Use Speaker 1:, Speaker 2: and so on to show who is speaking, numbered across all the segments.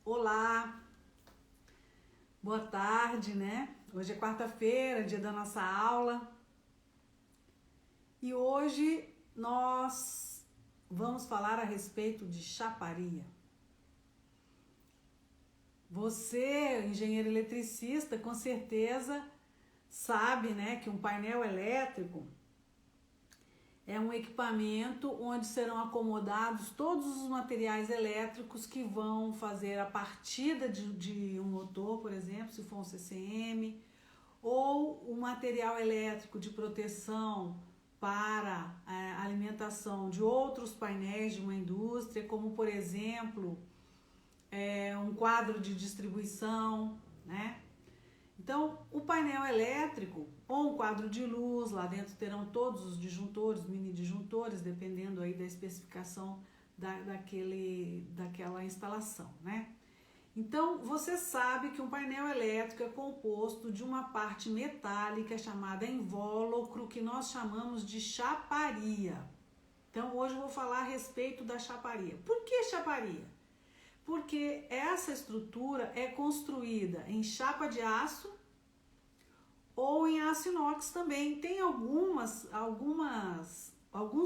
Speaker 1: Olá, boa tarde, né? Hoje é quarta-feira, dia da nossa aula. E hoje nós vamos falar a respeito de chaparia. Você, engenheiro eletricista, com certeza sabe, né, que um painel elétrico é um equipamento onde serão acomodados todos os materiais elétricos que vão fazer a partida de um motor, por exemplo, se for um CCM, ou o material elétrico de proteção para a alimentação de outros painéis de uma indústria, como, por exemplo, um quadro de distribuição, né? Então, o painel elétrico ou um quadro de luz, lá dentro terão todos os disjuntores, mini disjuntores, dependendo aí da especificação daquela instalação, né? Então, você sabe que um painel elétrico é composto de uma parte metálica chamada invólucro, que nós chamamos de chaparia. Então, hoje eu vou falar a respeito da chaparia. Por que chaparia? Porque essa estrutura é construída em chapa de aço ou em aço inox também. Tem alguns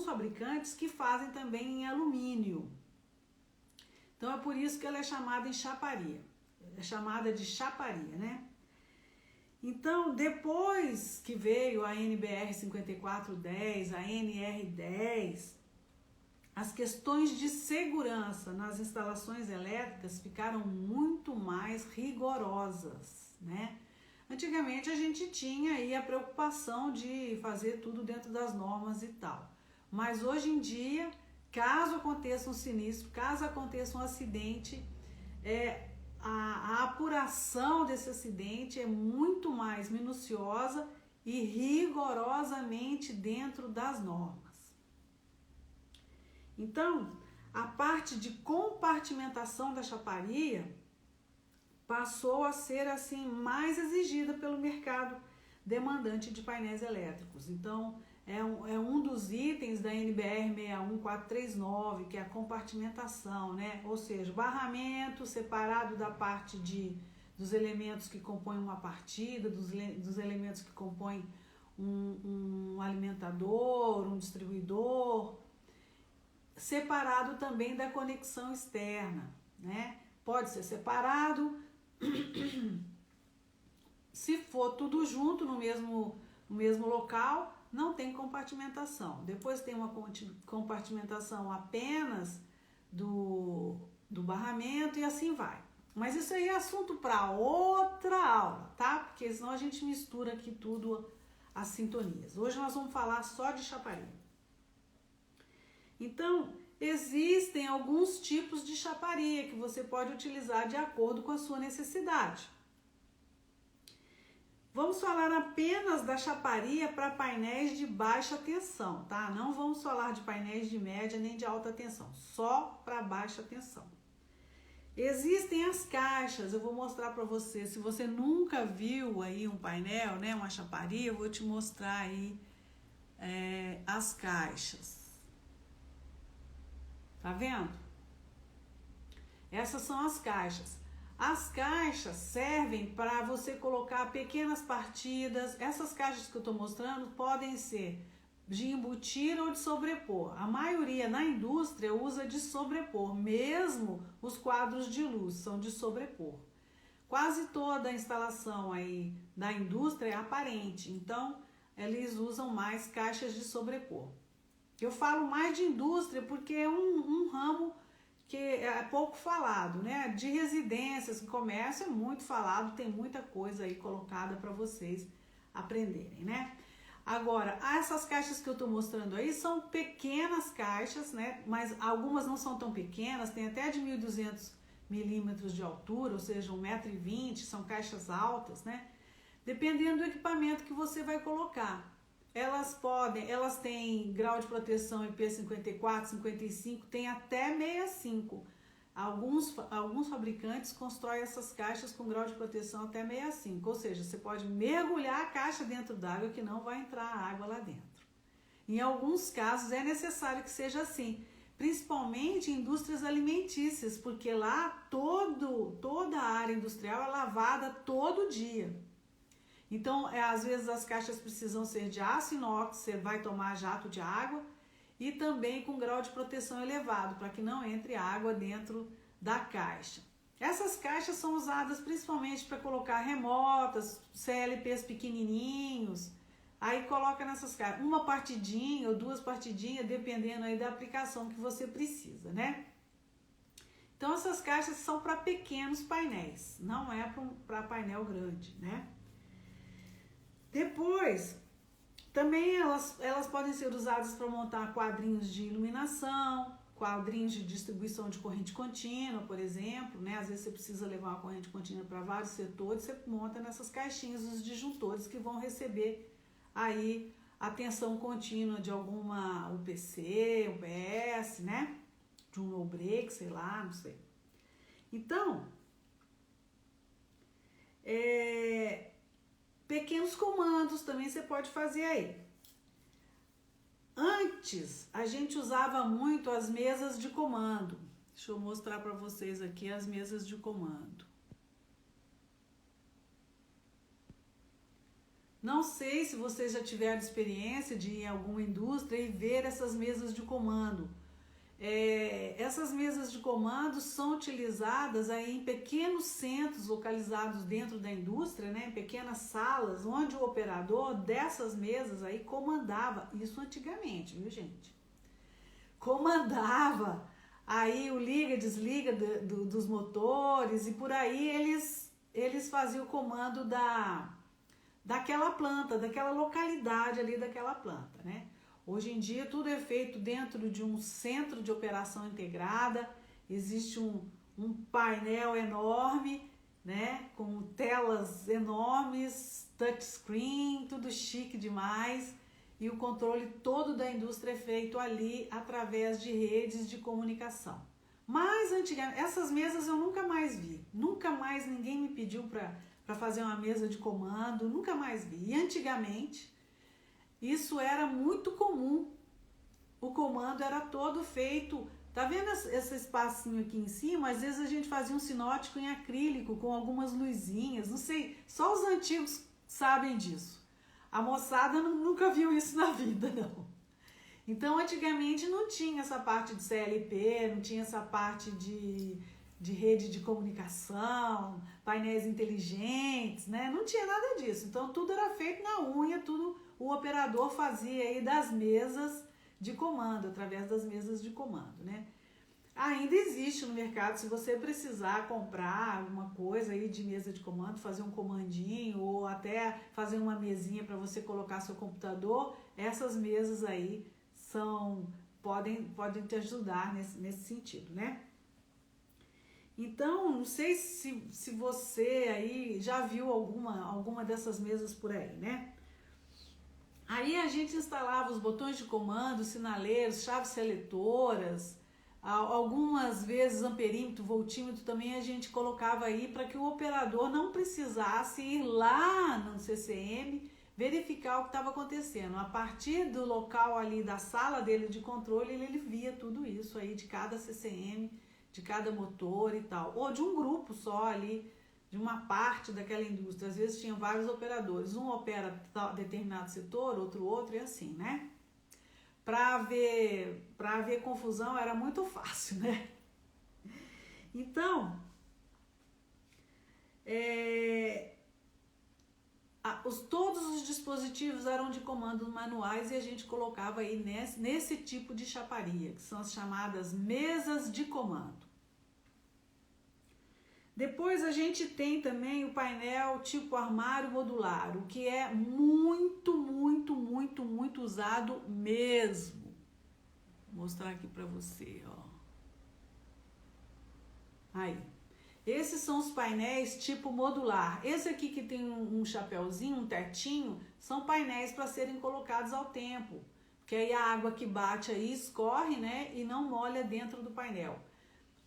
Speaker 1: fabricantes que fazem também em alumínio. Então é por isso que ela é chamada em chaparia. É chamada de chaparia, né? Então, depois que veio a NBR 5410, a NR10, as questões de segurança nas instalações elétricas ficaram muito mais rigorosas, né? Antigamente a gente tinha aí a preocupação de fazer tudo dentro das normas e tal. Mas hoje em dia, caso aconteça um sinistro, caso aconteça um acidente, a apuração desse acidente é muito mais minuciosa e rigorosamente dentro das normas. Então, a parte de compartimentação da chaparia passou a ser assim mais exigida pelo mercado demandante de painéis elétricos. Então, é um dos itens da NBR 61439, que é a compartimentação, né? Ou seja, barramento separado da parte dos elementos que compõem uma partida, dos elementos que compõem um alimentador, um distribuidor, separado também da conexão externa, né? Pode ser separado, se for tudo junto no mesmo local, não tem compartimentação. Depois tem uma compartimentação apenas do barramento e assim vai. Mas isso aí é assunto para outra aula, tá? Porque senão a gente mistura aqui tudo as sintonias. Hoje nós vamos falar só de chaparia. Então, existem alguns tipos de chaparia que você pode utilizar de acordo com a sua necessidade. Vamos falar apenas da chaparia para painéis de baixa tensão, tá? Não vamos falar de painéis de média nem de alta tensão, só para baixa tensão. Existem as caixas, eu vou mostrar para você. Se você nunca viu aí um painel, né, uma chaparia, eu vou te mostrar aí as caixas. Tá vendo? Essas são as caixas. As caixas servem para você colocar pequenas partidas. Essas caixas que eu estou mostrando podem ser de embutir ou de sobrepor. A maioria na indústria usa de sobrepor, mesmo os quadros de luz são de sobrepor. Quase toda a instalação aí da indústria é aparente, então eles usam mais caixas de sobrepor. Eu falo mais de indústria porque é um ramo que é pouco falado, né? De residências, comércio é muito falado, tem muita coisa aí colocada para vocês aprenderem, né? Agora, essas caixas que eu estou mostrando aí são pequenas caixas, né? Mas algumas não são tão pequenas, tem até de 1.200 milímetros de altura, ou seja, 1,20 m, são caixas altas, né? Dependendo do equipamento que você vai colocar. Elas têm grau de proteção IP54, 55, tem até 65. Alguns fabricantes constroem essas caixas com grau de proteção até 65, ou seja, você pode mergulhar a caixa dentro d'água que não vai entrar água lá dentro. Em alguns casos é necessário que seja assim, principalmente em indústrias alimentícias, porque lá toda a área industrial é lavada todo dia. Então, às vezes as caixas precisam ser de aço inox, você vai tomar jato de água, e também com grau de proteção elevado, para que não entre água dentro da caixa. Essas caixas são usadas principalmente para colocar remotas, CLPs pequenininhos, aí coloca nessas caixas uma partidinha ou duas partidinhas, dependendo aí da aplicação que você precisa, né? Então essas caixas são para pequenos painéis, não é para painel grande, né? Depois, também elas podem ser usadas para montar quadrinhos de iluminação, quadrinhos de distribuição de corrente contínua, por exemplo, né? Às vezes você precisa levar uma corrente contínua para vários setores, você monta nessas caixinhas os disjuntores que vão receber aí a tensão contínua de alguma UPC, UPS, né? De um no break, sei lá, não sei. Então, pequenos comandos também você pode fazer aí. Antes, a gente usava muito as mesas de comando. Deixa eu mostrar para vocês aqui as mesas de comando. Não sei se vocês já tiveram experiência de ir em alguma indústria e ver essas mesas de comando. Essas mesas de comando são utilizadas aí em pequenos centros localizados dentro da indústria, né? Em pequenas salas, onde o operador dessas mesas aí comandava, isso antigamente, viu, gente? Comandava aí o liga, desliga dos motores, e por aí eles faziam o comando daquela planta, daquela localidade ali daquela planta, né? Hoje em dia tudo é feito dentro de um centro de operação integrada, existe um painel enorme, né, com telas enormes, touchscreen, tudo chique demais, e o controle todo da indústria é feito ali através de redes de comunicação. Mas antigamente, essas mesas eu nunca mais vi, nunca mais ninguém me pediu para fazer uma mesa de comando, nunca mais vi. E antigamente, isso era muito comum. O comando era todo feito. Tá vendo esse espacinho aqui em cima? Às vezes a gente fazia um sinótico em acrílico com algumas luzinhas. Não sei, só os antigos sabem disso. A moçada nunca viu isso na vida, não. Então, antigamente não tinha essa parte de CLP, não tinha essa parte de rede de comunicação, painéis inteligentes, né? Não tinha nada disso. Então, tudo era feito na unha, tudo o operador fazia aí das mesas de comando, através das mesas de comando, né? Ainda existe no mercado, se você precisar comprar alguma coisa aí de mesa de comando, fazer um comandinho ou até fazer uma mesinha para você colocar seu computador, essas mesas aí podem te ajudar nesse sentido, né? Então, não sei se você aí já viu alguma dessas mesas por aí, né? Aí a gente instalava os botões de comando, sinaleiros, chaves seletoras, algumas vezes amperímetro, voltímetro também a gente colocava aí para que o operador não precisasse ir lá no CCM verificar o que estava acontecendo. A partir do local ali da sala dele de controle, ele via tudo isso aí de cada CCM, de cada motor e tal, ou de um grupo só ali, de uma parte daquela indústria. Às vezes tinha vários operadores, um opera determinado setor, outro, e assim, né? Para haver confusão era muito fácil, né? Então, todos os dispositivos eram de comandos manuais e a gente colocava aí nesse tipo de chaparia, que são as chamadas mesas de comando. Depois a gente tem também o painel tipo armário modular, o que é muito, muito, muito, muito usado mesmo. Vou mostrar aqui para você, ó. Aí. Esses são os painéis tipo modular. Esse aqui que tem um chapéuzinho, um tetinho, são painéis para serem colocados ao tempo. Porque aí a água que bate aí escorre, né, e não molha dentro do painel.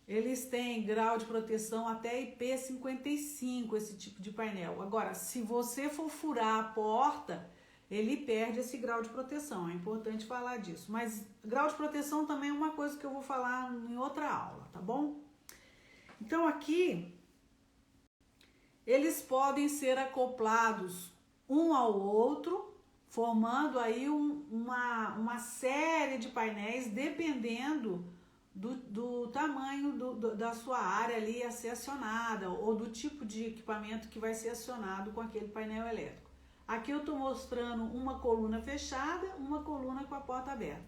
Speaker 1: Eles têm grau de proteção até IP55, esse tipo de painel. Agora, se você for furar a porta, ele perde esse grau de proteção. É importante falar disso. Mas grau de proteção também é uma coisa que eu vou falar em outra aula, tá bom? Então aqui, eles podem ser acoplados um ao outro, formando aí uma série de painéis, dependendo do tamanho da sua área ali a ser acionada, ou do tipo de equipamento que vai ser acionado com aquele painel elétrico. Aqui eu estou mostrando uma coluna fechada, uma coluna com a porta aberta.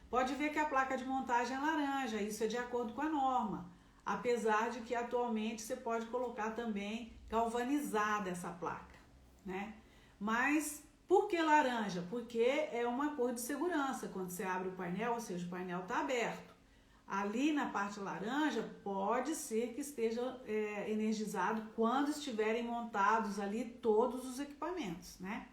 Speaker 1: Pode ver que a placa de montagem é laranja, isso é de acordo com a norma, apesar de que atualmente você pode colocar também galvanizada essa placa, né? Mas por que laranja? Porque é uma cor de segurança. Quando você abre o painel, ou seja, o painel está aberto. Ali na parte laranja, pode ser que esteja energizado quando estiverem montados ali todos os equipamentos, né?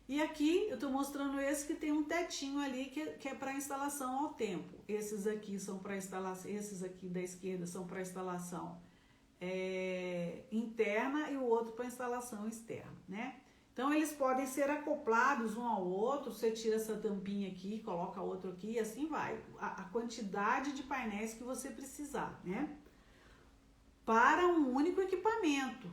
Speaker 1: E aqui eu estou mostrando esse que tem um tetinho ali que é para instalação ao tempo. Esses aqui são para instalação, esses aqui da esquerda são para instalação interna e o outro para instalação externa, né? Então, eles podem ser acoplados um ao outro, você tira essa tampinha aqui, coloca outro aqui e assim vai. A quantidade de painéis que você precisar, né? Para um único equipamento.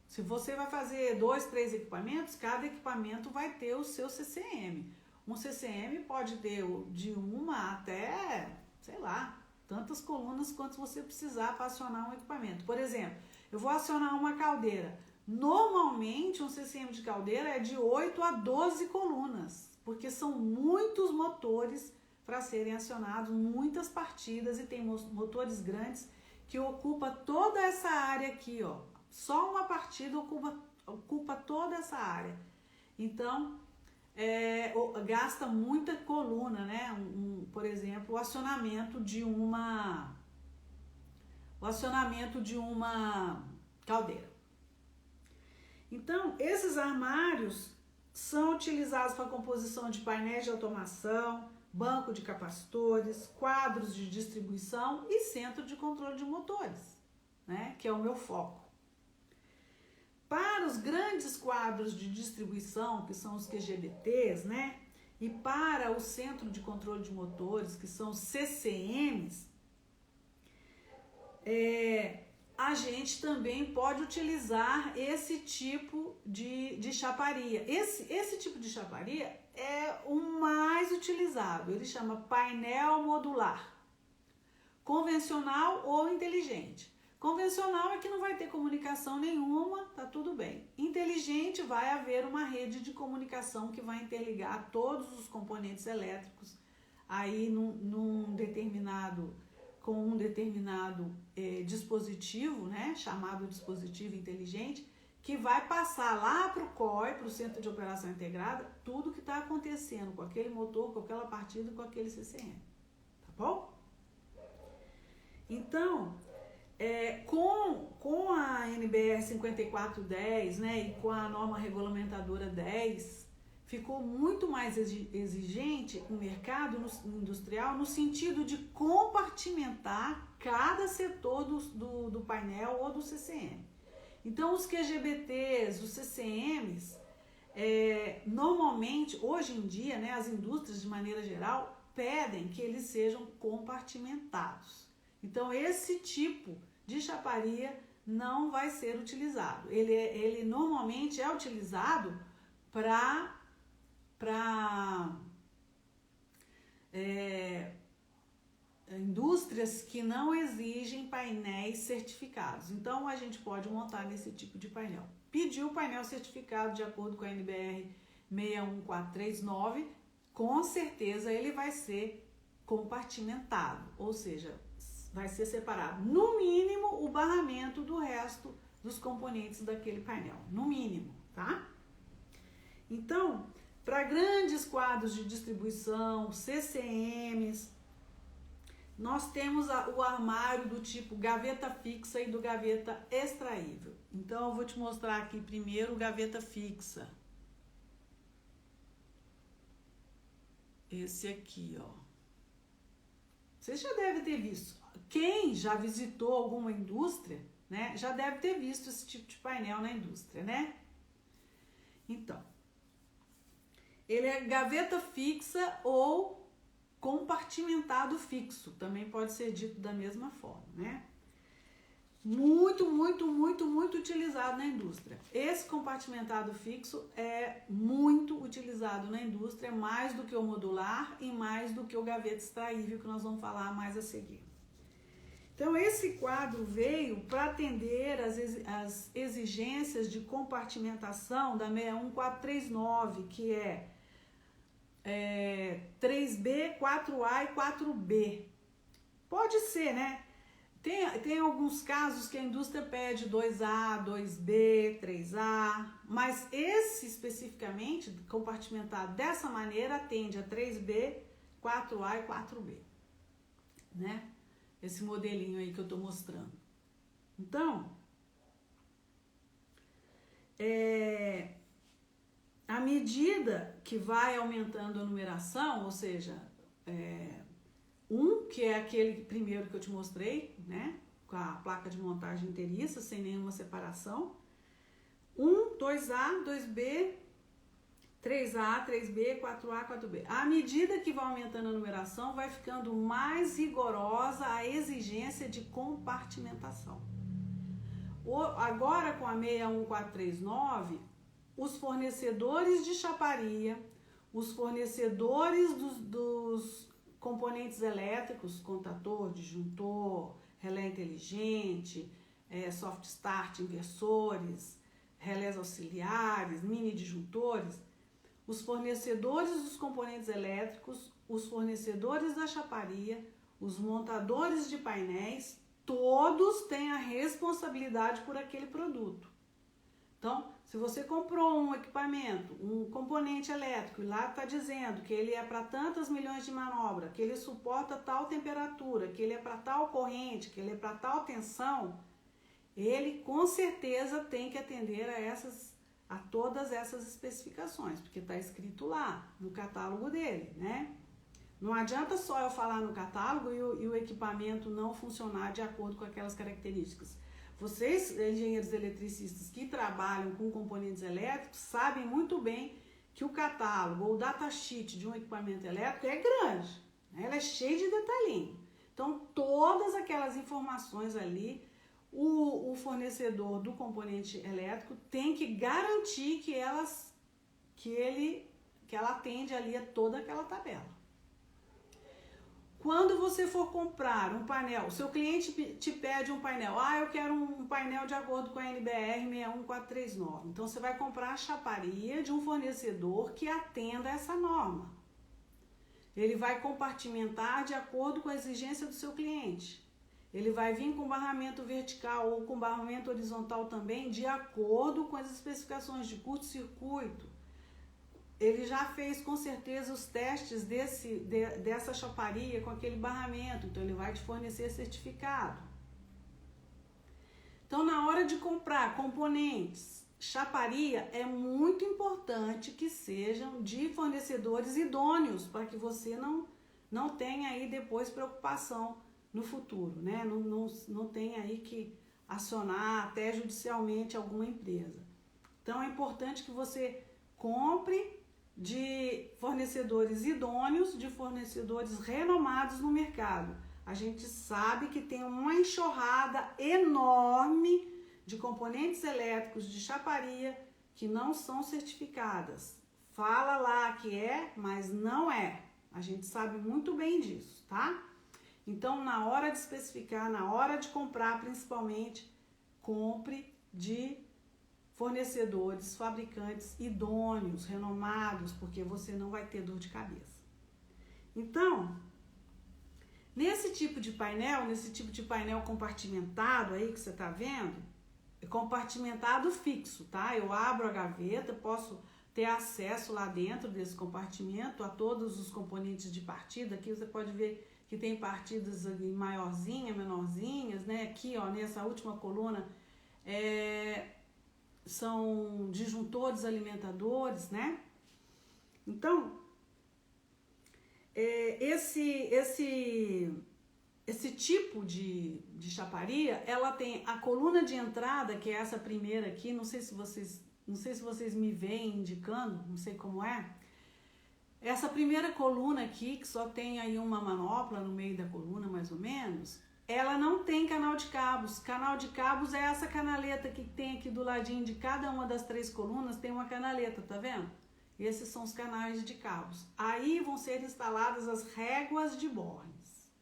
Speaker 1: Se você vai fazer 2, 3 equipamentos, cada equipamento vai ter o seu CCM. Um CCM pode ter de uma até, sei lá, tantas colunas quanto você precisar para acionar um equipamento. Por exemplo, eu vou acionar uma caldeira. Normalmente, um CCM de caldeira é de 8 a 12 colunas, porque são muitos motores para serem acionados, muitas partidas, e tem motores grandes que ocupam toda essa área aqui, ó. Só uma partida ocupa toda essa área. Então, gasta muita coluna, né? Por exemplo, o acionamento de uma caldeira. Então, esses armários são utilizados para composição de painéis de automação, banco de capacitores, quadros de distribuição e centro de controle de motores, né? Que é o meu foco. Para os grandes quadros de distribuição, que são os QGBTs, né? E para o centro de controle de motores, que são os CCMs, a gente também pode utilizar esse tipo de chaparia. Esse tipo de chaparia é o mais utilizado. Ele chama painel modular, convencional ou inteligente. Convencional é que não vai ter comunicação nenhuma, tá tudo bem. Inteligente, vai haver uma rede de comunicação que vai interligar todos os componentes elétricos aí com um determinado dispositivo, né, chamado dispositivo inteligente, que vai passar lá para o COI, para o Centro de Operação Integrada, tudo que está acontecendo com aquele motor, com aquela partida, com aquele CCM. Tá bom? Então, com a NBR 5410, né, e com a norma regulamentadora 10, ficou muito mais exigente o mercado industrial no sentido de compartimentar cada setor do painel ou do CCM. Então, os QGBTs, os CCMs, normalmente, hoje em dia, né, as indústrias, de maneira geral, pedem que eles sejam compartimentados. Então, esse tipo de chaparia não vai ser utilizado. Ele normalmente é utilizado para indústrias que não exigem painéis certificados. Então, a gente pode montar nesse tipo de painel. Pediu o painel certificado de acordo com a NBR 61439, com certeza ele vai ser compartimentado, ou seja, vai ser separado, no mínimo, o barramento do resto dos componentes daquele painel, no mínimo, tá? Então, para grandes quadros de distribuição, CCMs, nós temos o armário do tipo gaveta fixa e do gaveta extraível. Então, eu vou te mostrar aqui primeiro o gaveta fixa. Esse aqui, ó. Você já deve ter visto. Quem já visitou alguma indústria, né, já deve ter visto esse tipo de painel na indústria, né? Então, Ele é gaveta fixa ou compartimentado fixo, também pode ser dito da mesma forma, né? Muito, muito, muito, muito utilizado na indústria. Esse compartimentado fixo é muito utilizado na indústria, mais do que o modular e mais do que o gaveta extraível, que nós vamos falar mais a seguir. Então, esse quadro veio para atender as exigências de compartimentação da 61439, que é 3B, 4A e 4B. Pode ser, né? Tem alguns casos que a indústria pede 2A, 2B, 3A, mas esse especificamente, compartimentado dessa maneira, atende a 3B, 4A e 4B, né? Esse modelinho aí que eu tô mostrando. Então, à medida que vai aumentando a numeração, ou seja, que é aquele primeiro que eu te mostrei, né? Com a placa de montagem inteiriça, sem nenhuma separação. 1, 2A, 2B, 3A, 3B, 4A, 4B. À medida que vai aumentando a numeração, vai ficando mais rigorosa a exigência de compartimentação. Agora, com a 61439, os fornecedores de chaparia, os fornecedores dos componentes elétricos, contator, disjuntor, relé inteligente, soft start, inversores, relés auxiliares, mini disjuntores, os fornecedores dos componentes elétricos, os fornecedores da chaparia, os montadores de painéis, todos têm a responsabilidade por aquele produto. Então, se você comprou um equipamento, um componente elétrico, e lá está dizendo que ele é para tantas milhões de manobra, que ele suporta tal temperatura, que ele é para tal corrente, que ele é para tal tensão, ele com certeza tem que atender a todas essas especificações, porque está escrito lá no catálogo dele, né? Não adianta só eu falar no catálogo e o equipamento não funcionar de acordo com aquelas características. Vocês, engenheiros eletricistas que trabalham com componentes elétricos, sabem muito bem que o catálogo ou o datasheet de um equipamento elétrico é grande, né? Ela é cheia de detalhinho. Então, todas aquelas informações ali, o fornecedor do componente elétrico tem que garantir que ela atende ali a toda aquela tabela. Quando você for comprar um painel, o seu cliente te pede um painel. Eu quero um painel de acordo com a NBR 61439. Então, você vai comprar a chaparia de um fornecedor que atenda a essa norma. Ele vai compartimentar de acordo com a exigência do seu cliente. Ele vai vir com barramento vertical ou com barramento horizontal também, de acordo com as especificações de curto-circuito. Ele já fez com certeza os testes dessa chaparia com aquele barramento, então ele vai te fornecer certificado. Então, na hora de comprar componentes, chaparia, é muito importante que sejam de fornecedores idôneos, para que você não tenha aí depois preocupação no futuro, né? Não tenha aí que acionar até judicialmente alguma empresa. Então, é importante que você compre de fornecedores idôneos, de fornecedores renomados no mercado. A gente sabe que tem uma enxurrada enorme de componentes elétricos de chaparia que não são certificadas. Fala lá que é, mas não é. A gente sabe muito bem disso, tá? Então, na hora de especificar, na hora de comprar, principalmente, compre de fornecedores, fabricantes idôneos, renomados, porque você não vai ter dor de cabeça. Então, nesse tipo de painel compartimentado aí que você está vendo, é compartimentado fixo, tá? Eu abro a gaveta, posso ter acesso lá dentro desse compartimento a todos os componentes de partida. Aqui você pode ver que tem partidas ali maiorzinhas, menorzinhas, né? Aqui, ó, nessa última coluna, são disjuntores alimentadores, né? Então, esse tipo de chaparia, ela tem a coluna de entrada, que é essa primeira aqui, não sei se vocês me veem indicando, não sei como é. essa primeira coluna aqui, que só tem aí uma manopla no meio da coluna, mais ou menos, ela não tem canal de cabos. Canal de cabos é essa canaleta que tem aqui do ladinho de cada uma das 3 colunas, tem uma canaleta, tá vendo? Esses são os canais de cabos. Aí vão ser instaladas as réguas de Bornes.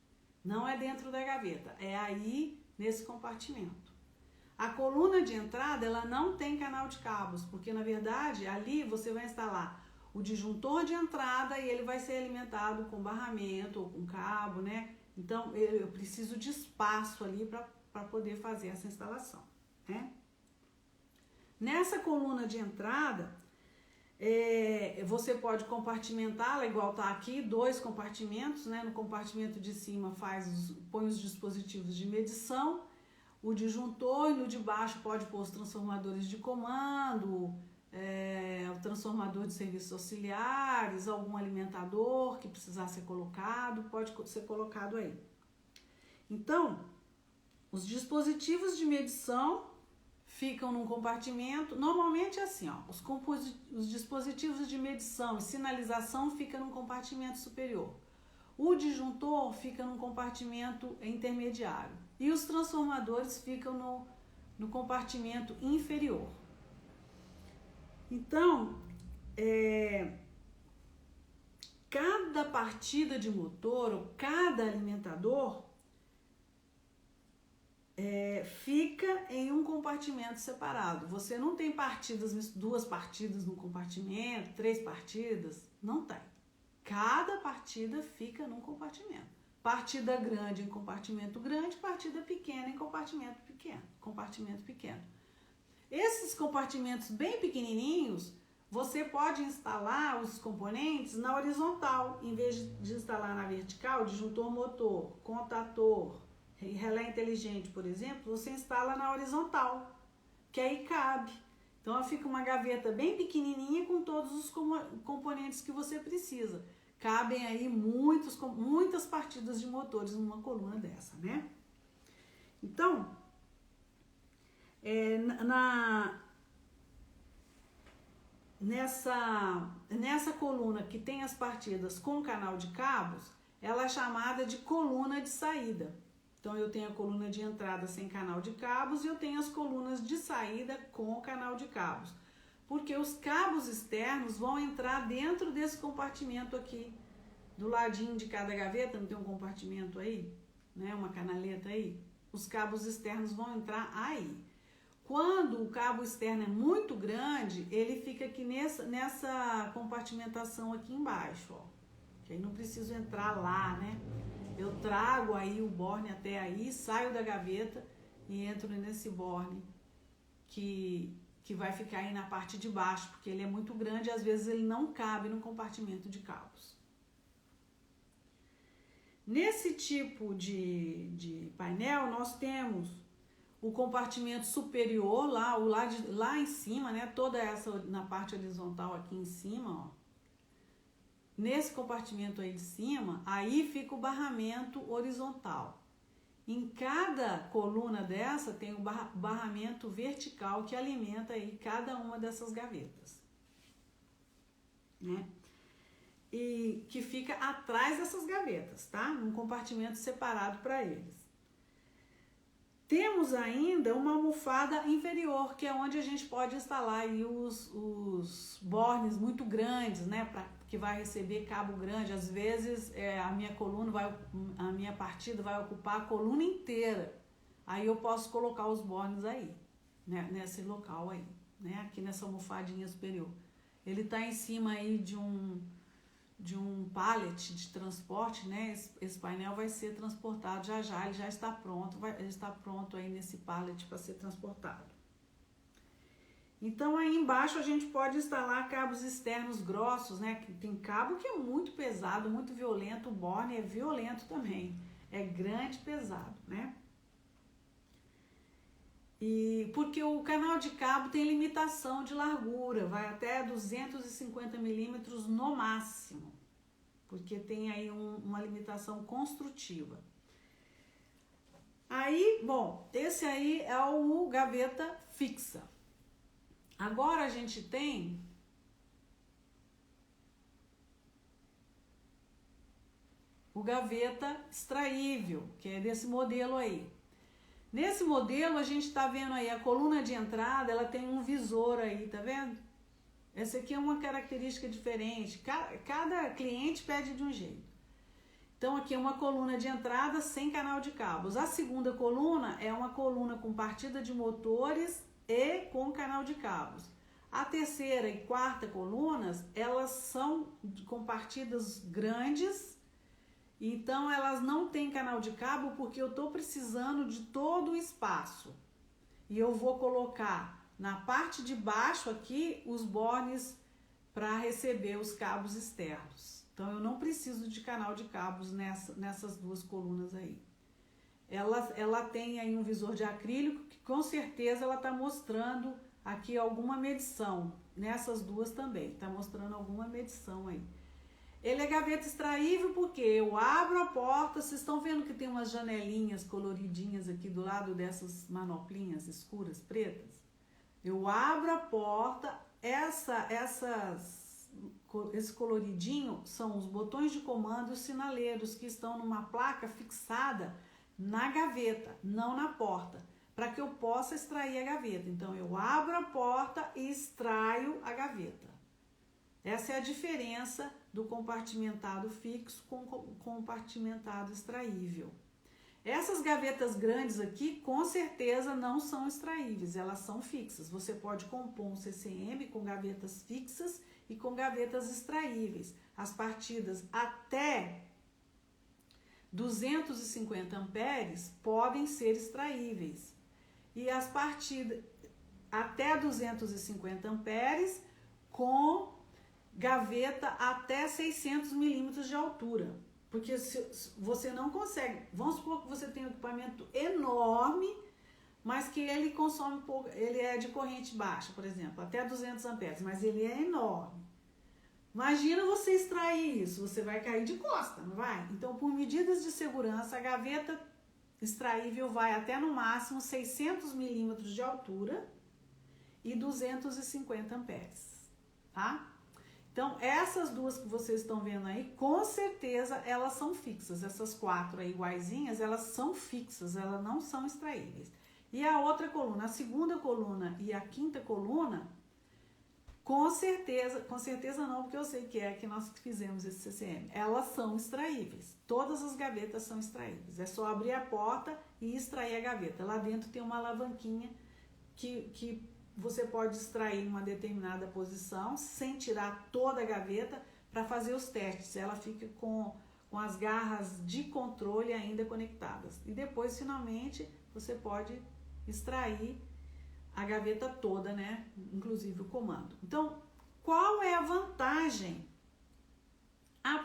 Speaker 1: Não é dentro da gaveta, é aí nesse compartimento. A coluna de entrada, ela não tem canal de cabos, porque na verdade ali você vai instalar o disjuntor de entrada e ele vai ser alimentado com barramento ou com cabo, né? Então eu preciso de espaço ali para poder fazer essa instalação, né? Nessa coluna de entrada, você pode compartimentá-la, igual tá aqui, 2 compartimentos, né? No compartimento de cima põe os dispositivos de medição, o disjuntor, e no de baixo pode pôr os transformadores de comando, o transformador de serviços auxiliares, algum alimentador que precisar ser colocado, pode ser colocado aí. Então, os dispositivos de medição ficam num compartimento, normalmente é assim, ó, os dispositivos de medição e sinalização ficam num compartimento superior. O disjuntor fica num compartimento intermediário e os transformadores ficam no compartimento inferior. Então, cada partida de motor ou cada alimentador fica em um compartimento separado. Você não tem 2 partidas no compartimento, 3 partidas, não tem. Cada partida fica num compartimento. Partida grande em compartimento grande, partida pequena em compartimento pequeno. Esses compartimentos bem pequenininhos, você pode instalar os componentes na horizontal, em vez de instalar na vertical, disjuntor motor, contator, relé inteligente, por exemplo, você instala na horizontal, que aí cabe. Então fica uma gaveta bem pequenininha com todos os componentes que você precisa. Cabem aí muitas partidas de motores numa coluna dessa, né? Então, nessa coluna que tem as partidas com canal de cabos, ela é chamada de coluna de saída. Então, eu tenho a coluna de entrada sem canal de cabos e eu tenho as colunas de saída com canal de cabos. Porque os cabos externos vão entrar dentro desse compartimento aqui. Do ladinho de cada gaveta, não tem um compartimento aí? Né? Uma canaleta aí? Os cabos externos vão entrar aí. Quando o cabo externo é muito grande, ele fica aqui nessa compartimentação aqui embaixo, ó. Que aí não preciso entrar lá, né? Eu trago aí o borne até aí, saio da gaveta e entro nesse borne que vai ficar aí na parte de baixo, porque ele é muito grande e às vezes ele não cabe no compartimento de cabos. Nesse tipo de painel, nós temos o compartimento superior, lá em cima, né? Toda essa na parte horizontal aqui em cima, ó. Nesse compartimento aí de cima, aí fica o barramento horizontal. Em cada coluna dessa tem o barramento vertical que alimenta aí cada uma dessas gavetas, né? E que fica atrás dessas gavetas, tá? Num compartimento separado para eles. Temos ainda uma almofada inferior, que é onde a gente pode instalar aí os bornes muito grandes, né? Que vai receber cabo grande. Às vezes a minha partida vai ocupar a coluna inteira. Aí eu posso colocar os bornes aí, né? Nesse local aí, né? Aqui nessa almofadinha superior. Ele está em cima aí de um pallet de transporte, né? Esse painel vai ser transportado já, ele já está pronto, ele está pronto aí nesse pallet para ser transportado. Então aí embaixo a gente pode instalar cabos externos grossos, né? Tem cabo que é muito pesado, muito violento, o borne é violento também, é grande, pesado, né? E porque o canal de cabo tem limitação de largura, vai até 250 milímetros no máximo, porque tem aí uma limitação construtiva. Aí, bom, esse aí é o gaveta fixa. Agora a gente tem o gaveta extraível, que é desse modelo aí. Nesse modelo, a gente está vendo aí a coluna de entrada, ela tem um visor aí, tá vendo? Essa aqui é uma característica diferente. Cada cliente pede de um jeito. Então, aqui é uma coluna de entrada sem canal de cabos. A segunda coluna é uma coluna com partida de motores e com canal de cabos. A terceira e quarta colunas, elas são com partidas grandes, então elas não têm canal de cabo porque eu estou precisando de todo o espaço. E eu vou colocar na parte de baixo aqui os bornes para receber os cabos externos. Então eu não preciso de canal de cabos nessas duas colunas aí. Ela tem aí um visor de acrílico que com certeza ela está mostrando aqui alguma medição. Nessas duas também, está mostrando alguma medição aí. Ele é gaveta extraível porque eu abro a porta, vocês estão vendo que tem umas janelinhas coloridinhas aqui do lado dessas manoplinhas escuras, pretas? Eu abro a porta, esse coloridinho são os botões de comando e os sinaleiros que estão numa placa fixada na gaveta, não na porta, para que eu possa extrair a gaveta. Então, eu abro a porta e extraio a gaveta. Essa é a diferença do compartimentado fixo com o compartimentado extraível. Essas gavetas grandes aqui, com certeza, não são extraíveis, elas são fixas. Você pode compor um CCM com gavetas fixas e com gavetas extraíveis. As partidas até 250 amperes podem ser extraíveis. E as partidas até 250 amperes com gaveta até 600 milímetros de altura. Porque você não consegue, vamos supor que você tem um equipamento enorme, mas que ele consome pouco, ele é de corrente baixa, por exemplo, até 200 amperes, mas ele é enorme. Imagina você extrair isso, você vai cair de costa, não vai? Então, por medidas de segurança, a gaveta extraível vai até no máximo 600 milímetros de altura e 250 amperes, tá? Então, essas duas que vocês estão vendo aí, com certeza elas são fixas. Essas quatro aí iguaizinhas, elas são fixas, elas não são extraíveis. E a outra coluna, a segunda coluna e a quinta coluna, com certeza não, porque eu sei que é que nós fizemos esse CCM. Elas são extraíveis. Todas as gavetas são extraíveis. É só abrir a porta e extrair a gaveta. Lá dentro tem uma alavanquinha que você pode extrair em uma determinada posição sem tirar toda a gaveta para fazer os testes. Ela fica com as garras de controle ainda conectadas. E depois, finalmente, você pode extrair a gaveta toda, né? Inclusive o comando. Então, qual é a vantagem?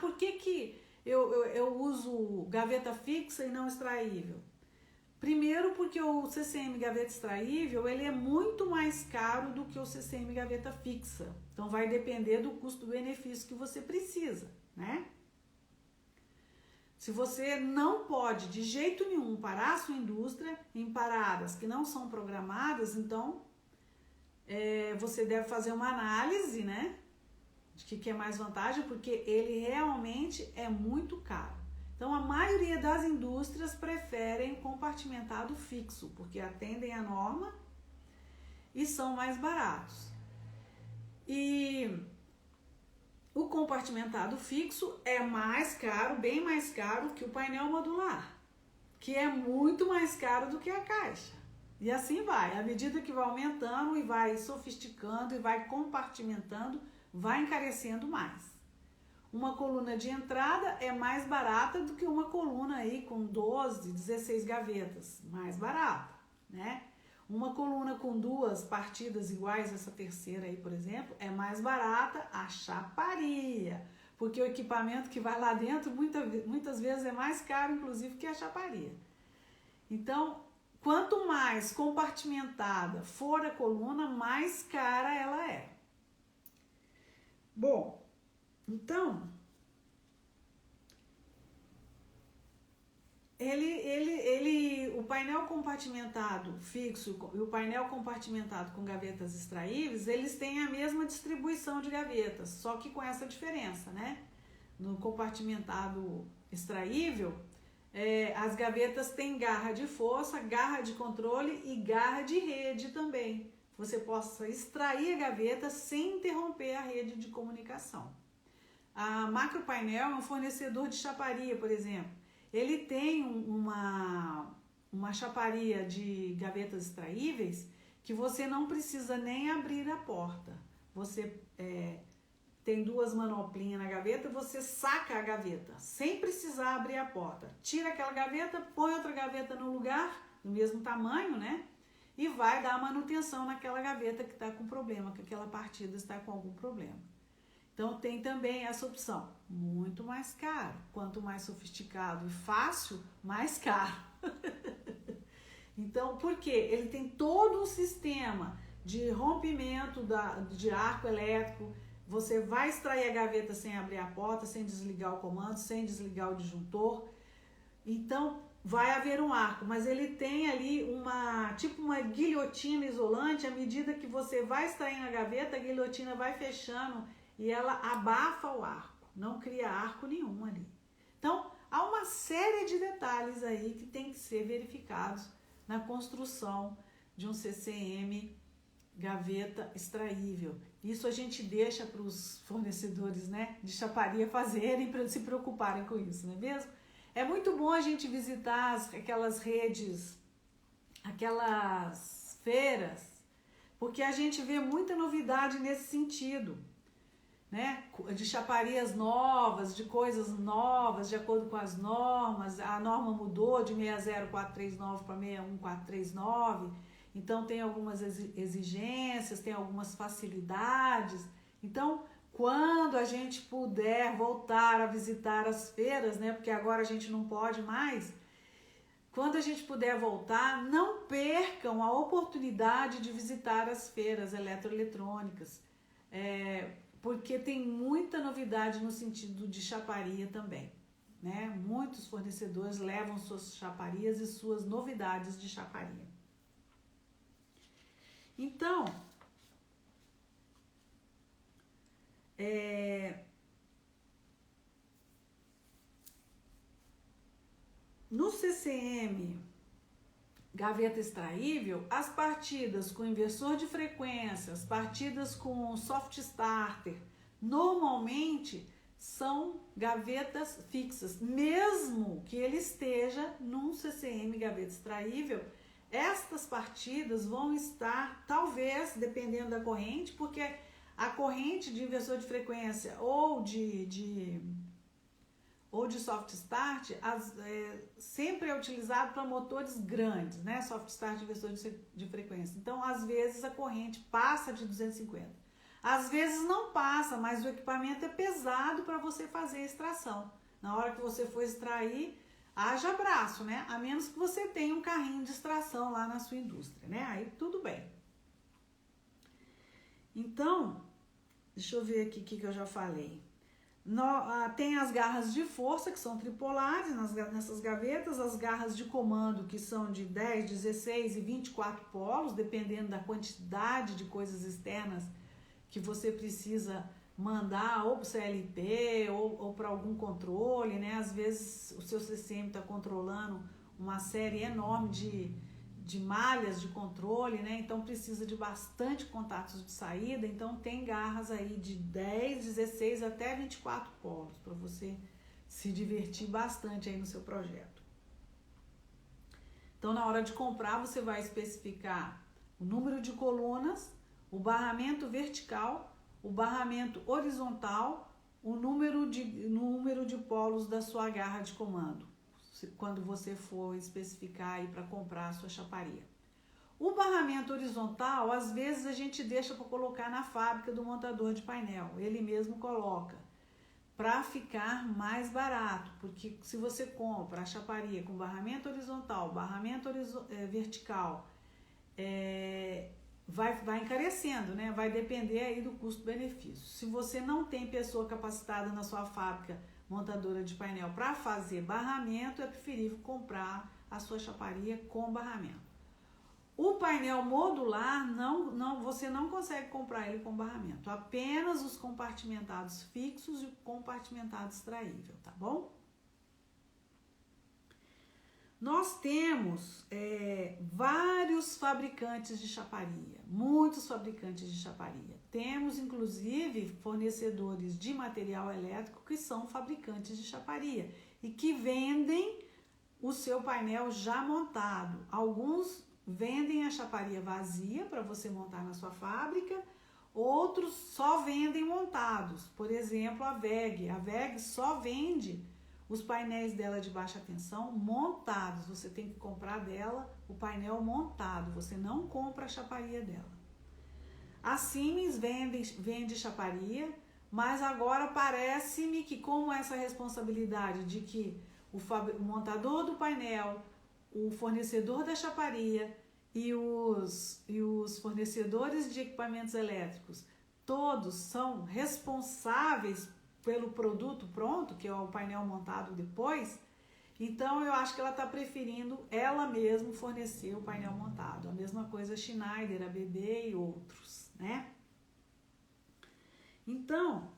Speaker 1: Por que eu uso gaveta fixa e não extraível? Primeiro porque o CCM gaveta extraível, ele é muito mais caro do que o CCM gaveta fixa. Então, vai depender do custo-benefício que você precisa, né? Se você não pode, de jeito nenhum, parar a sua indústria em paradas que não são programadas, então, você deve fazer uma análise, né? De que é mais vantagem, porque ele realmente é muito caro. Então, a maioria das indústrias preferem compartimentado fixo, porque atendem a norma e são mais baratos. E o compartimentado fixo é mais caro, bem mais caro que o painel modular, que é muito mais caro do que a caixa. E assim vai, à medida que vai aumentando e vai sofisticando e vai compartimentando, vai encarecendo mais. Uma coluna de entrada é mais barata do que uma coluna aí com 12, 16 gavetas, mais barata, né? Uma coluna com duas partidas iguais, essa terceira aí, por exemplo, é mais barata a chaparia, porque o equipamento que vai lá dentro muitas vezes é mais caro, inclusive, que a chaparia. Então, quanto mais compartimentada for a coluna, mais cara ela é. Bom, então, o painel compartimentado fixo e o painel compartimentado com gavetas extraíveis, eles têm a mesma distribuição de gavetas, só que com essa diferença, né? no compartimentado extraível, as gavetas têm garra de força, garra de controle e garra de rede também. Você possa extrair a gaveta sem interromper a rede de comunicação. A Macropainel é um fornecedor de chaparia, por exemplo. Ele tem uma chaparia de gavetas extraíveis que você não precisa nem abrir a porta. Você tem duas manoplinhas na gaveta, você saca a gaveta, sem precisar abrir a porta. Tira aquela gaveta, põe outra gaveta no lugar, do mesmo tamanho, né? E vai dar manutenção naquela gaveta que está com problema, que aquela partida está com algum problema. Então tem também essa opção, muito mais caro. Quanto mais sofisticado e fácil, mais caro. Então, por quê? Ele tem todo um sistema de rompimento de arco elétrico. Você vai extrair a gaveta sem abrir a porta, sem desligar o comando, sem desligar o disjuntor. Então, vai haver um arco, mas ele tem ali tipo uma guilhotina isolante. À medida que você vai extraindo a gaveta, a guilhotina vai fechando e ela abafa o arco. Não cria arco nenhum ali. Então, há uma série de detalhes aí que tem que ser verificados na construção de um CCM gaveta extraível. Isso a gente deixa para os fornecedores, né, de chaparia fazerem, para se preocuparem com isso, não é mesmo? É muito bom a gente visitar aquelas redes, aquelas feiras, porque a gente vê muita novidade nesse sentido, né? De chaparias novas, de coisas novas, de acordo com as normas. A norma mudou de 60439 para 61439, então tem algumas exigências, tem algumas facilidades. Então, quando a gente puder voltar a visitar as feiras, né? Porque agora a gente não pode mais. Quando a gente puder voltar, não percam a oportunidade de visitar as feiras eletroeletrônicas. Porque tem muita novidade no sentido de chaparia também, né? Muitos fornecedores levam suas chaparias e suas novidades de chaparia. Então, no CCM gaveta extraível, as partidas com inversor de frequência, as partidas com soft starter, normalmente são gavetas fixas. Mesmo que ele esteja num CCM gaveta extraível, estas partidas vão estar, talvez, dependendo da corrente, porque a corrente de inversor de frequência ou de soft start sempre é utilizado para motores grandes, né? Soft start, inversor de frequência. Então, às vezes a corrente passa de 250. Às vezes não passa, mas o equipamento é pesado para você fazer a extração. Na hora que você for extrair, haja braço, né? A menos que você tenha um carrinho de extração lá na sua indústria, né? Aí tudo bem. Então, deixa eu ver aqui o que eu já falei. Tem as garras de força, que são tripolares nessas gavetas, as garras de comando, que são de 10, 16 e 24 polos, dependendo da quantidade de coisas externas que você precisa mandar ou para o CLP ou para algum controle, né? Às vezes o seu CCM está controlando uma série enorme de malhas de controle, né? Então precisa de bastante contatos de saída. Então tem garras aí de 10, 16 até 24 polos para você se divertir bastante aí no seu projeto. Então, na hora de comprar, você vai especificar o número de colunas, o barramento vertical, o barramento horizontal, o número de polos da sua garra de comando, quando você for especificar aí para comprar a sua chaparia. O barramento horizontal, às vezes a gente deixa para colocar na fábrica do montador de painel, ele mesmo coloca, para ficar mais barato, porque se você compra a chaparia com barramento horizontal, barramento vertical, vai encarecendo, né? Vai depender aí do custo-benefício. Se você não tem pessoa capacitada na sua fábrica montadora de painel para fazer barramento, é preferível comprar a sua chaparia com barramento. O painel modular, você não consegue comprar ele com barramento. Apenas os compartimentados fixos e o compartimentado extraível, tá bom? Nós temos vários fabricantes de chaparia, muitos fabricantes de chaparia. Temos, inclusive, fornecedores de material elétrico que são fabricantes de chaparia e que vendem o seu painel já montado. Alguns vendem a chaparia vazia para você montar na sua fábrica, outros só vendem montados. Por exemplo, a WEG. A WEG só vende os painéis dela de baixa tensão montados. Você tem que comprar dela o painel montado, você não compra a chaparia dela. A Siemens vende chaparia, mas agora parece-me que com essa responsabilidade de que o montador do painel, o fornecedor da chaparia e os fornecedores de equipamentos elétricos, todos são responsáveis pelo produto pronto, que é o painel montado depois. Então eu acho que ela está preferindo ela mesma fornecer o painel montado. A mesma coisa a Schneider, a BB e outros, né? Então,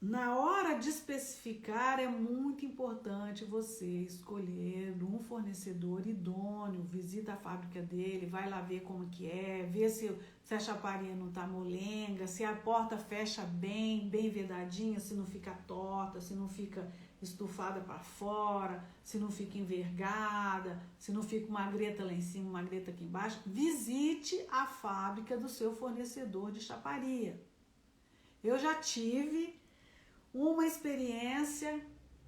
Speaker 1: na hora de especificar, é muito importante você escolher um fornecedor idôneo, visita a fábrica dele, vai lá ver como que é, vê se a chaparia não tá molenga, se a porta fecha bem vedadinha, se não fica torta, se não fica estufada para fora, se não fica envergada, se não fica uma greta lá em cima, uma greta aqui embaixo. Visite a fábrica do seu fornecedor de chaparia. Eu já tive uma experiência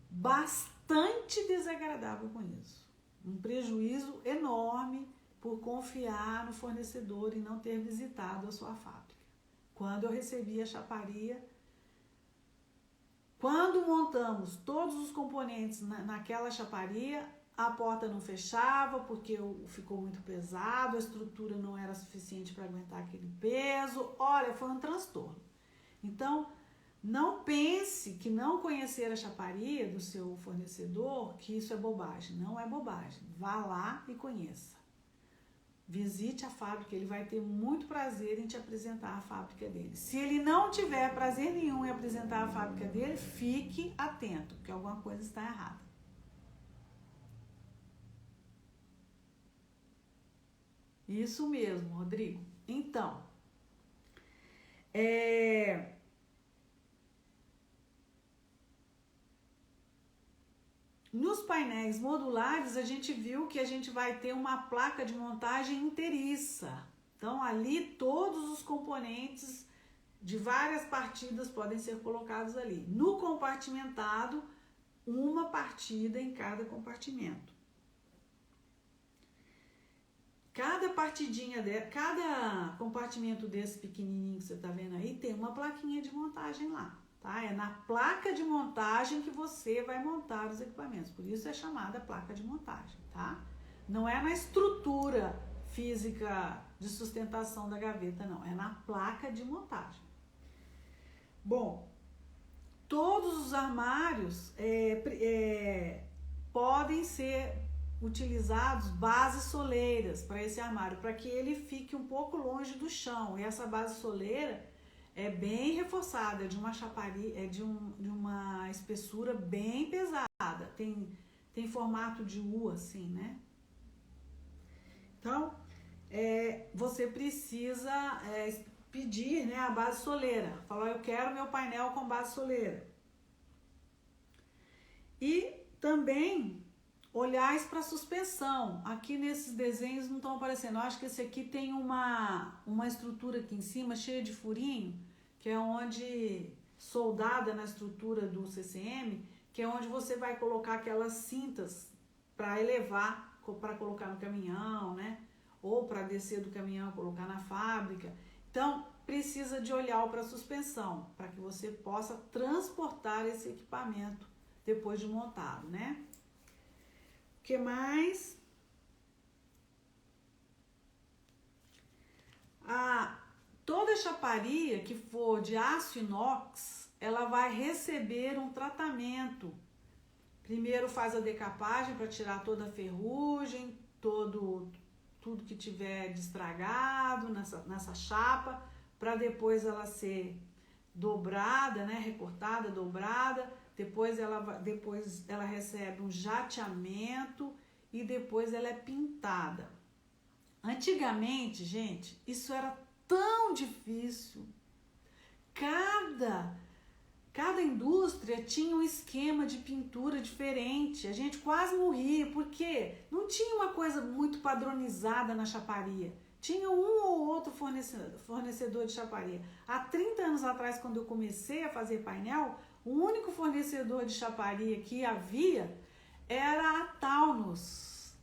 Speaker 1: bastante desagradável com isso. Um prejuízo enorme por confiar no fornecedor e não ter visitado a sua fábrica. Quando eu recebi a chaparia, quando montamos todos os componentes naquela chaparia, a porta não fechava porque ficou muito pesado, a estrutura não era suficiente para aguentar aquele peso. Olha, foi um transtorno. Então, não pense que não conhecer a chaparia do seu fornecedor, que isso é bobagem. Não é bobagem. Vá lá e conheça. Visite a fábrica, ele vai ter muito prazer em te apresentar a fábrica dele. Se ele não tiver prazer nenhum em apresentar a fábrica dele, fique atento, porque alguma coisa está errada. Isso mesmo, Rodrigo. Então, nos painéis modulares, a gente viu que a gente vai ter uma placa de montagem inteiriça. Então, ali, todos os componentes de várias partidas podem ser colocados ali. No compartimentado, uma partida em cada compartimento. Cada compartimento desse pequenininho que você está vendo aí, tem uma plaquinha de montagem lá. Tá? É na placa de montagem que você vai montar os equipamentos. Por isso é chamada placa de montagem, tá? Não é na estrutura física de sustentação da gaveta, não. É na placa de montagem. Bom, todos os armários podem ser utilizados bases soleiras para esse armário, para que ele fique um pouco longe do chão. E essa base soleira é bem reforçada, de uma chaparia, de uma espessura bem pesada. Tem formato de U, assim, né? Então, você precisa pedir, né, a base soleira. Falar, eu quero meu painel com base soleira. E também olhais para suspensão. Aqui nesses desenhos não estão aparecendo. Eu acho que esse aqui tem uma estrutura aqui em cima cheia de furinho, que é onde, soldada na estrutura do CCM, que é onde você vai colocar aquelas cintas para elevar, para colocar no caminhão, né? Ou para descer do caminhão, colocar na fábrica. Então, precisa de olhar para suspensão, para que você possa transportar esse equipamento depois de montado, né? O que mais? Toda chaparia que for de aço inox, ela vai receber um tratamento Primeiro faz a decapagem para tirar toda a ferrugem, tudo que tiver de estragado nessa chapa, para depois ela ser dobrada, né, recortada, dobrada, depois ela recebe um jateamento e depois ela é pintada. Antigamente, gente, isso era tão difícil. Cada indústria tinha um esquema de pintura diferente. A gente quase morria, porque não tinha uma coisa muito padronizada na chaparia. Tinha um ou outro fornecedor de chaparia. Há 30 anos atrás, quando eu comecei a fazer painel, o único fornecedor de chaparia que havia era a Taunus.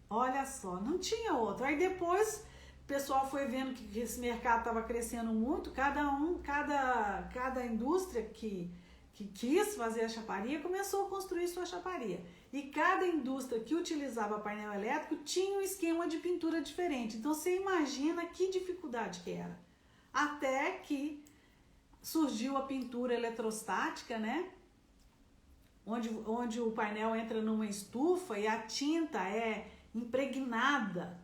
Speaker 1: Olha só, não tinha outro. Aí depois o pessoal foi vendo que esse mercado estava crescendo muito, cada indústria que quis fazer a chaparia começou a construir sua chaparia. E cada indústria que utilizava painel elétrico tinha um esquema de pintura diferente. Então você imagina que dificuldade que era. Até que surgiu a pintura eletrostática, né? Onde o painel entra numa estufa e a tinta é impregnada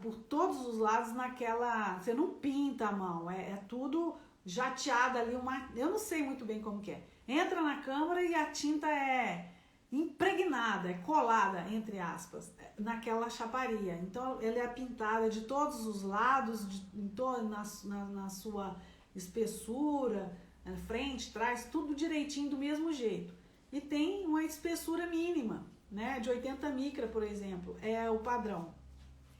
Speaker 1: por todos os lados naquela. Você não pinta a mão, é tudo jateado ali, eu não sei muito bem como que é. Entra na câmara e a tinta é impregnada, é colada, entre aspas, naquela chaparia. Então ela é pintada de todos os lados, na sua espessura, frente, trás, tudo direitinho do mesmo jeito. E tem uma espessura mínima, né, de 80 micra, por exemplo, é o padrão.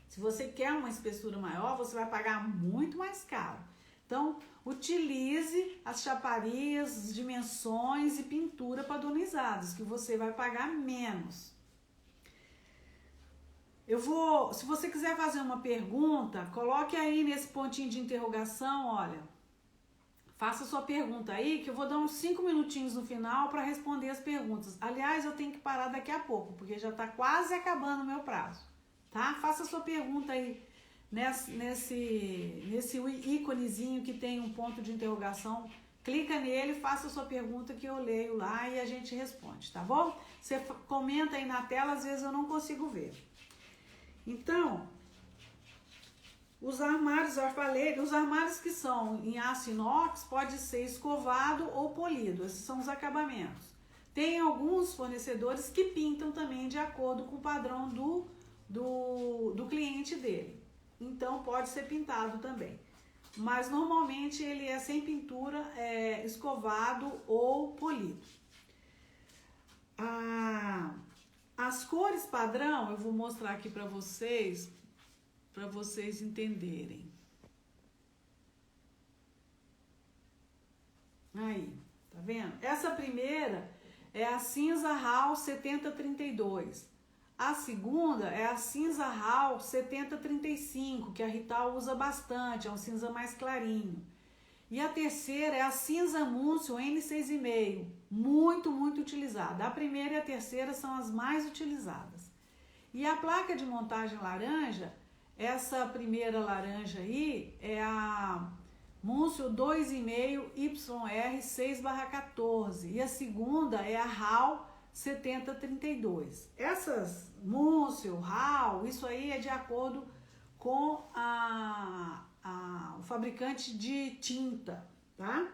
Speaker 1: Se você quer uma espessura maior, você vai pagar muito mais caro. Então, utilize as chaparias, dimensões e pintura padronizadas, que você vai pagar menos. Se você quiser fazer uma pergunta, coloque aí nesse pontinho de interrogação, olha, faça sua pergunta aí, que eu vou dar uns 5 minutinhos no final para responder as perguntas. Aliás, eu tenho que parar daqui a pouco, porque já está quase acabando o meu prazo, tá? Faça sua pergunta aí nesse íconezinho que tem um ponto de interrogação. Clica nele, faça sua pergunta que eu leio lá e a gente responde, tá bom? Você comenta aí na tela, às vezes eu não consigo ver. Então, os armários, eu falei, os armários que são em aço inox pode ser escovado ou polido, esses são os acabamentos. Tem alguns fornecedores que pintam também de acordo com o padrão do cliente dele. Então pode ser pintado também. Mas normalmente ele é sem pintura, escovado ou polido. As cores padrão eu vou mostrar aqui para vocês entenderem. Aí, tá vendo? Essa primeira é a cinza RAL 7032. A segunda é a cinza RAL 7035, que a Rital usa bastante, é um cinza mais clarinho. E a terceira é a cinza Múncio N6,5, muito, muito utilizada. A primeira e a terceira são as mais utilizadas. E a placa de montagem laranja, essa primeira laranja aí é a Múncio 2,5 YR 6/14 e a segunda é a RAL 7032. Essas Múncio, RAL, isso aí é de acordo com o fabricante de tinta, tá?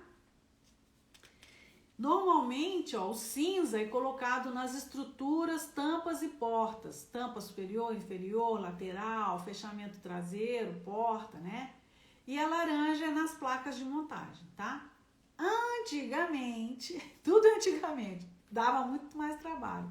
Speaker 1: Normalmente, o cinza é colocado nas estruturas, tampas e portas. Tampa superior, inferior, lateral, fechamento traseiro, porta, né? E a laranja é nas placas de montagem, tá? Antigamente, tudo antigamente, dava muito mais trabalho.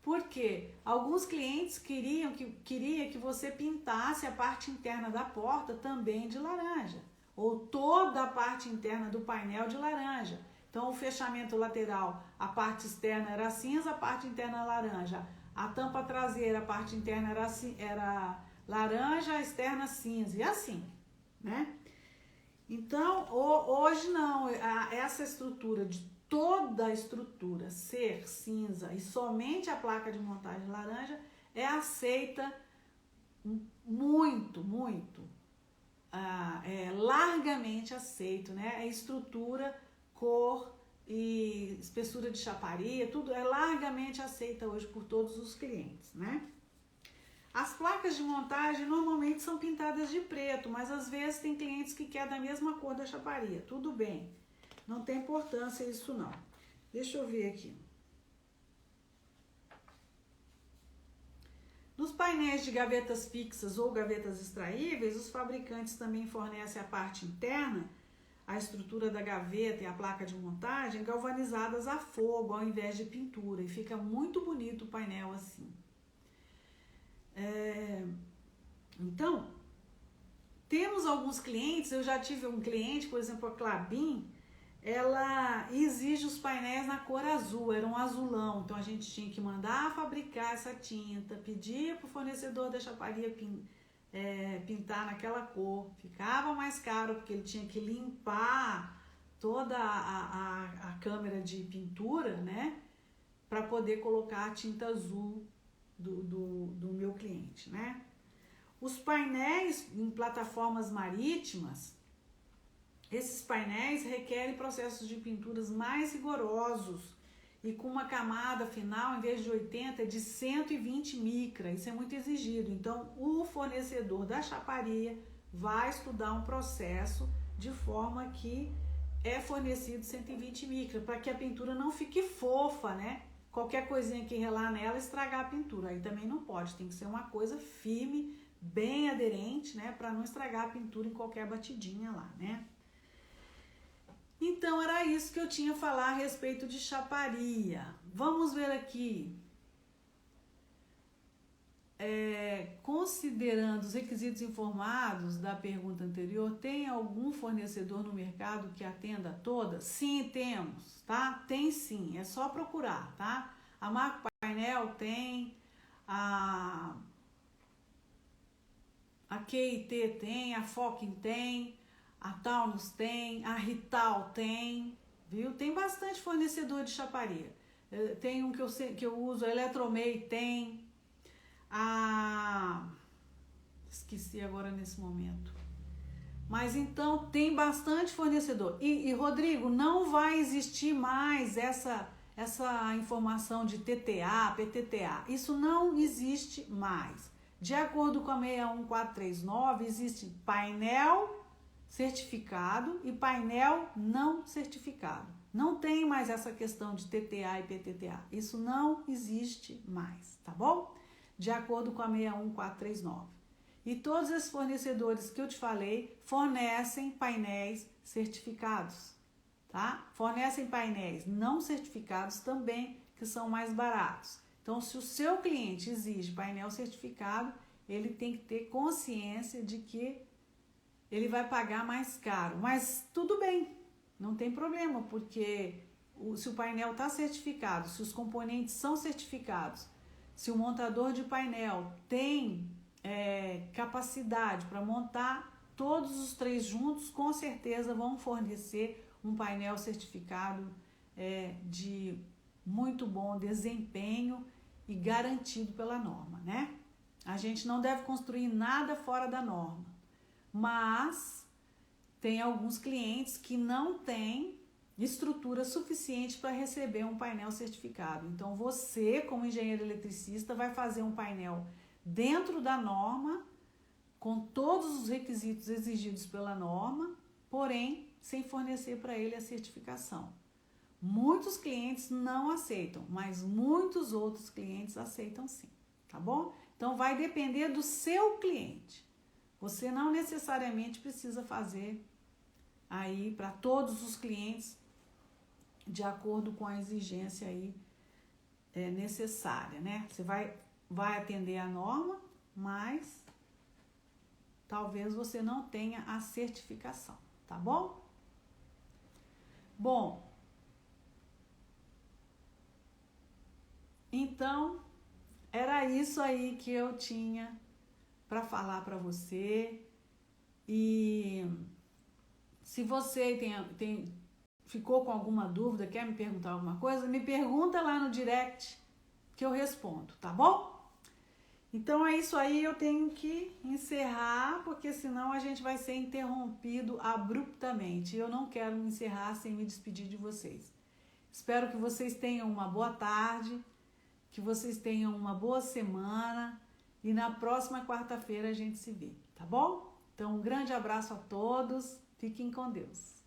Speaker 1: Porque alguns clientes queriam que você pintasse a parte interna da porta também de laranja. Ou toda a parte interna do painel de laranja. Então, o fechamento lateral, a parte externa era cinza, a parte interna laranja. A tampa traseira, a parte interna era laranja, a externa cinza. E assim, né? Então, hoje não. Essa estrutura, de toda a estrutura ser cinza e somente a placa de montagem laranja, é aceita muito, muito. Largamente aceito, né? A estrutura cor e espessura de chaparia, tudo é largamente aceita hoje por todos os clientes, né? As placas de montagem normalmente são pintadas de preto, mas às vezes tem clientes que querem da mesma cor da chaparia. Tudo bem, não tem importância isso não. Deixa eu ver aqui. Nos painéis de gavetas fixas ou gavetas extraíveis, os fabricantes também fornecem a parte interna, a estrutura da gaveta e a placa de montagem galvanizadas a fogo ao invés de pintura, e fica muito bonito o painel assim. Então, temos alguns clientes, eu já tive um cliente, por exemplo, a Clabin, ela exige os painéis na cor azul, era um azulão, então a gente tinha que mandar fabricar essa tinta, pedir para o fornecedor da chaparia pintar naquela cor, ficava mais caro porque ele tinha que limpar toda a câmera de pintura, né, para poder colocar a tinta azul do meu cliente, né. Os painéis em plataformas marítimas, esses painéis requerem processos de pinturas mais rigorosos e com uma camada final, em vez de 80, de 120 micra. Isso é muito exigido. Então, o fornecedor da chaparia vai estudar um processo de forma que é fornecido 120 micra, para que a pintura não fique fofa, né? Qualquer coisinha que relar nela estragar a pintura. Aí também não pode, tem que ser uma coisa firme, bem aderente, né? Para não estragar a pintura em qualquer batidinha lá, né? Então, era isso que eu tinha a falar a respeito de chaparia. Vamos ver aqui. Considerando os requisitos informados da pergunta anterior, tem algum fornecedor no mercado que atenda a todas? Sim, temos, tá? Tem sim, é só procurar, tá? A Marco Painel tem, a QIT tem, a Fokin tem, a Taunus tem, a Rital tem, viu? Tem bastante fornecedor de chaparia. Tem um que eu uso, a Eletromei tem, esqueci agora nesse momento. Mas então tem bastante fornecedor. E Rodrigo, não vai existir mais essa informação de TTA, PTTA. Isso não existe mais. De acordo com a 61439, existe painel certificado e painel não certificado. Não tem mais essa questão de TTA e PTTA. Isso não existe mais, tá bom? De acordo com a 61439. E todos esses fornecedores que eu te falei fornecem painéis certificados, tá? Fornecem painéis não certificados também, que são mais baratos. Então, se o seu cliente exige painel certificado, ele tem que ter consciência de que ele vai pagar mais caro. Mas tudo bem, não tem problema, porque se o painel está certificado, se os componentes são certificados, se o montador de painel tem capacidade para montar todos os três juntos, com certeza vão fornecer um painel certificado de muito bom desempenho e garantido pela norma, né? A gente não deve construir nada fora da norma, mas tem alguns clientes que não têm estrutura suficiente para receber um painel certificado. Então, você, como engenheiro eletricista, vai fazer um painel dentro da norma, com todos os requisitos exigidos pela norma, porém, sem fornecer para ele a certificação. Muitos clientes não aceitam, mas muitos outros clientes aceitam sim, tá bom? Então, vai depender do seu cliente. Você não necessariamente precisa fazer aí para todos os clientes de acordo com a exigência aí necessária, né? Você vai atender a norma, mas talvez você não tenha a certificação, tá bom? Bom, então era isso aí que eu tinha para falar para você. E se você ficou com alguma dúvida, quer me perguntar alguma coisa, me pergunta lá no direct que eu respondo, tá bom? Então é isso aí, eu tenho que encerrar, porque senão a gente vai ser interrompido abruptamente. Eu não quero me encerrar sem me despedir de vocês. Espero que vocês tenham uma boa tarde, que vocês tenham uma boa semana e na próxima quarta-feira a gente se vê, tá bom? Então, um grande abraço a todos, fiquem com Deus.